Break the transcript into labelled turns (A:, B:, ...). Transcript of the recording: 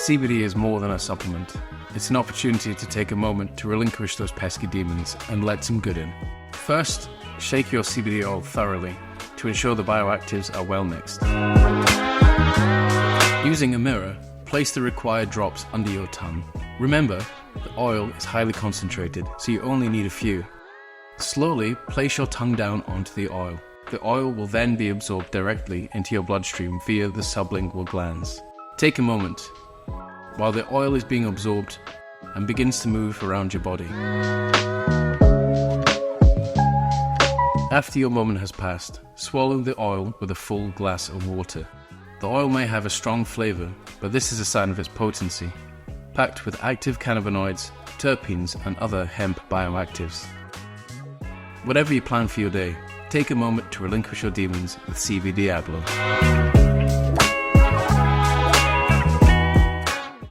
A: CBD is more than a supplement. It's an opportunity to take a moment to relinquish those pesky demons and let some good in. First, shake your CBD oil thoroughly to ensure the bioactives are well mixed. Using a mirror, place the required drops under your tongue. Remember, the oil is highly concentrated, so you only need a few. Slowly place your tongue down onto the oil. The oil will then be absorbed directly into your bloodstream via the sublingual glands. Take a moment while the oil is being absorbed and begins to move around your body. After your moment has passed, swallow the oil with a full glass of water. The oil may have a strong flavour, but this is a sign of its potency, packed with active cannabinoids, terpenes and other hemp bioactives. Whatever you plan for your day, take a moment to relinquish your demons with CBDiablo.